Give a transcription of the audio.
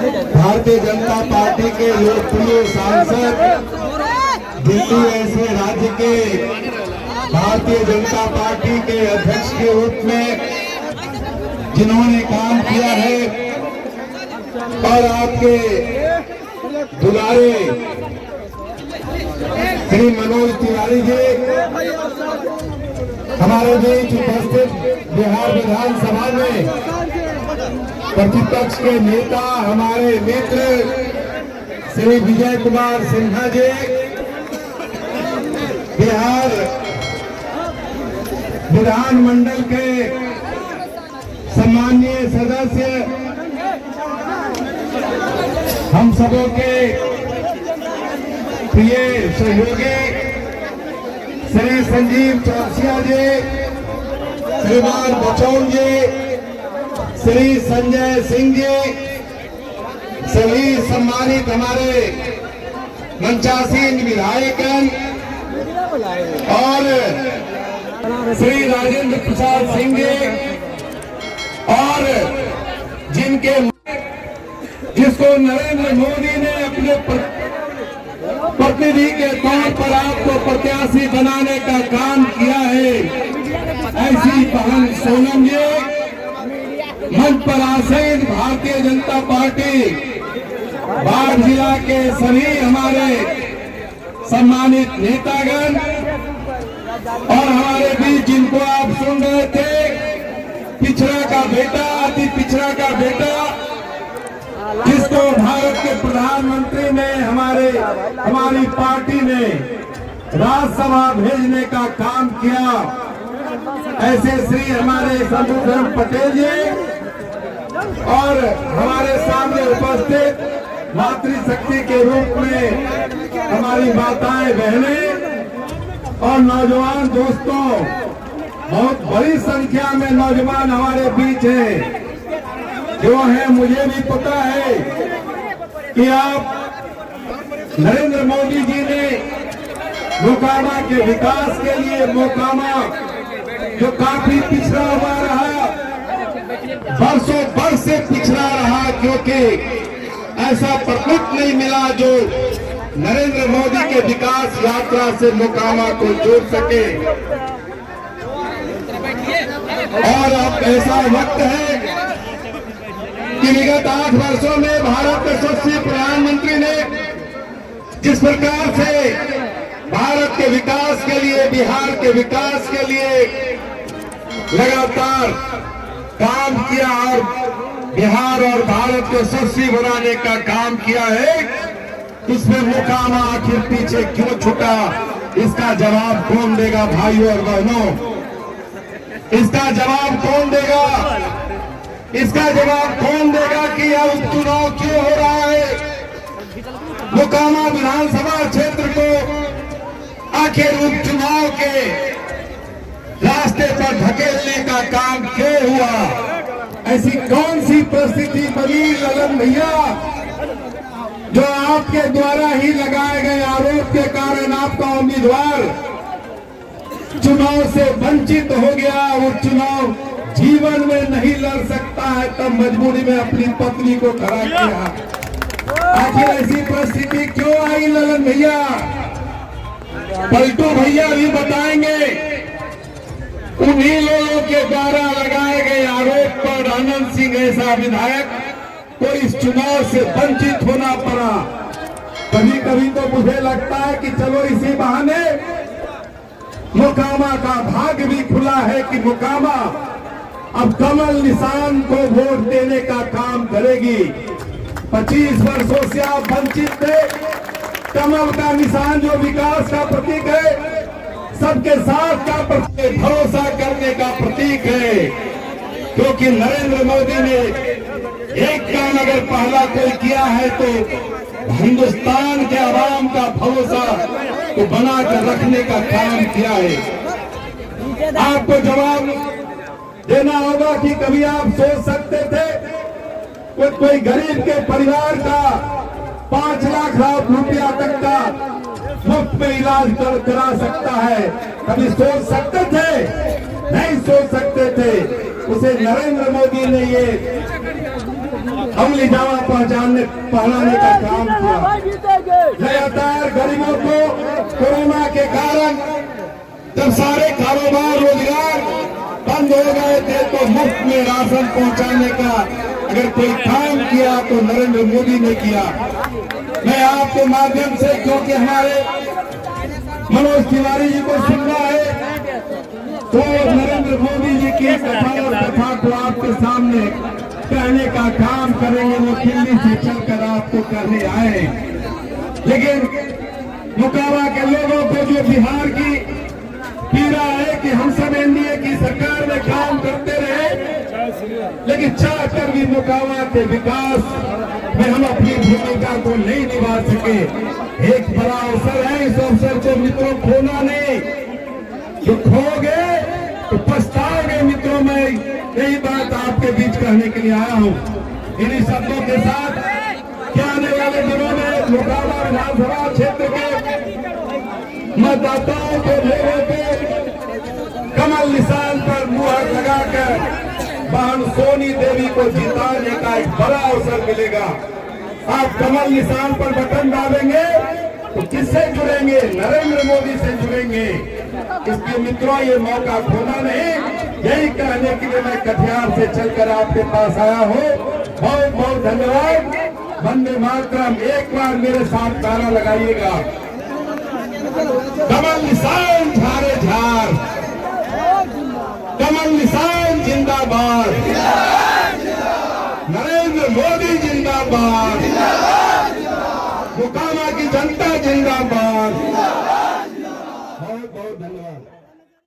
Bharatiya Janata party के लोकप्रिय सांसद, दिल्ली ऐसे राज्य के भारतीय जनता पार्टी के अध्यक्ष के रूप में जिन्होंने काम किया है, और आपके दुलारे श्री मनोज तिवारी जी हमारे बीच उपस्थित बिहार विधानसभा में प्रतिपक्ष के नेता हमारे मित्र श्री विजय कुमार सिन्हा जी, बिहार विधानमंडल के सम्माननीय सदस्य, हम सबों के प्रिय सहयोगी श्री संजीव चौरसिया जी, श्रीमान बचौल जी, श्री संजय सिंह जी, सभी सम्मानित हमारे मंचासीन विधायकगण और श्री राजेंद्र प्रसाद सिंह जी, और जिसको नरेंद्र मोदी ने अपने प्रतिनिधि के तौर पर आपको प्रत्याशी बनाने का काम किया है, ऐसी बहन सोनम जी, मंच पर आसीन भारतीय जनता पार्टी बाढ़ जिला के सभी हमारे सम्मानित नेतागण, और हमारे बीच जिनको आप सुन रहे थे, पिछड़ा का बेटा, अति पिछड़ा का बेटा, जिसको भारत के प्रधानमंत्री ने हमारी पार्टी ने राज्यसभा भेजने का काम किया, ऐसे श्री हमारे शंभुधर पटेल जी, और हमारे सामने उपस्थित मातृशक्ति के रूप में हमारी माताएं, बहनें और नौजवान दोस्तों, बहुत बड़ी संख्या में नौजवान हमारे बीच हैं, जो है मुझे भी पता है कि आप नरेंद्र मोदी जी ने मोकामा के विकास के लिए, मोकामा जो काफी पिछड़ा हुआ रहा, बरसों बरस से पिछड़ा रहा, क्योंकि ऐसा प्रमुख नहीं मिला जो नरेंद्र मोदी के विकास यात्रा से मोकामा को जोड़ सके। और अब ऐसा वक्त है कि विगत 8 वर्षों में भारत के यशस्वी प्रधानमंत्री ने जिस प्रकार से भारत के विकास के लिए, बिहार के विकास के लिए लगातार काम किया और बिहार और भारत को यशस्वी बनाने का काम किया है, उसमें मोकामा आखिर पीछे क्यों छूटा, इसका जवाब कौन देगा भाइयों और बहनों? इसका जवाब कौन देगा? इसका जवाब कौन देगा कि यह उपचुनाव क्यों हो रहा है? मोकामा विधानसभा क्षेत्र को आखिर उपचुनाव के रास्ते पर धकेलने का काम क्यों हुआ? ऐसी कौन सी परिस्थिति बनी ललन भैया, जो आपके द्वारा ही लगाए गए आरोप के कारण आपका उम्मीदवार चुनाव से वंचित हो गया, वो चुनाव जीवन में नहीं लड़ सकता है, तब मजबूरी में अपनी पत्नी को खड़ा किया। आखिर ऐसी परिस्थिति क्यों आई ललन भैया? पलटू भैया भी बताएंगे। उन्हीं लोगों के द्वारा लगाए गए आरोप पर आनंद सिंह ऐसा विधायक को इस चुनाव से वंचित होना पड़ा। कभी कभी तो मुझे लगता है कि चलो इसी बहाने मोकामा का भाग्य भी खुला है कि मोकामा अब कमल निशान को वोट देने का काम करेगी। 25 वर्षों से आप वंचित थे। कमल का निशान जो विकास का प्रतीक है, सबके साथ का प्रतीक, भरोसा करने का प्रतीक है, क्योंकि नरेंद्र मोदी ने एक काम अगर पहला कोई किया है तो हिंदुस्तान के आवाम का भरोसा को बनाकर रखने का काम किया है। आपको जवाब देना होगा कि कभी आप सोच सकते थे कोई गरीब के परिवार का 5 लाख रुपया तक का मुफ्त में इलाज करा सकता है? कभी सोच सकते थे? नहीं सोच सकते थे। उसे नरेंद्र मोदी ने ये अमली जामा पहनाने का काम किया। लगातार गरीबों को कोरोना के कारण जब सारे कारोबार रोजगार बंद हो गए थे तो मुफ्त में राशन पहुंचाने का अगर कोई काम किया तो नरेंद्र मोदी ने किया। मैं आपके माध्यम से, क्योंकि हमारे मनोज तिवारी जी को सुनना है, तो नरेंद्र मोदी जी की कथा और कथा को आपके सामने कहने का काम करेंगे। वो दिल्ली से चलकर आपको करने आए, लेकिन मुकाबला के लोगों को जो बिहार की पीड़ा है कि हम सब एनडीए की सरकार में काम करते रहे, लेकिन चाहकर भी मुकाबला के विकास में हम अपनी भूमिका को नहीं निभा सके। एक बड़ा अवसर है, इस अवसर को मित्रों खोना नहीं, जो खोगे तो पछताओगे मित्रों। मैं यही बात आपके बीच कहने के लिए आया हूँ। इन्हीं शब्दों के साथ क्या आने वाले दिनों में मुकाबला विधानसभा क्षेत्र के मतदाताओं को लोगों को कमल निशान पर मुहर लगाकर बहन सोनी देवी को जिताने का एक बड़ा अवसर मिलेगा। आप कमल निशान पर बटन डालेंगे तो किससे जुड़ेंगे? नरेंद्र मोदी से जुड़ेंगे। इसलिए मित्रों, ये मौका खोना नहीं। यही कहने के लिए मैं कटिहार से चलकर आपके पास आया हूँ। बहुत बहुत धन्यवाद। वंदे मातरम। एक बार मेरे साथ नारा लगाइएगा, कमल निशान झारे झार, कमल निशान जिंदाबाद, नरेंद्र मोदी जिंदाबाद।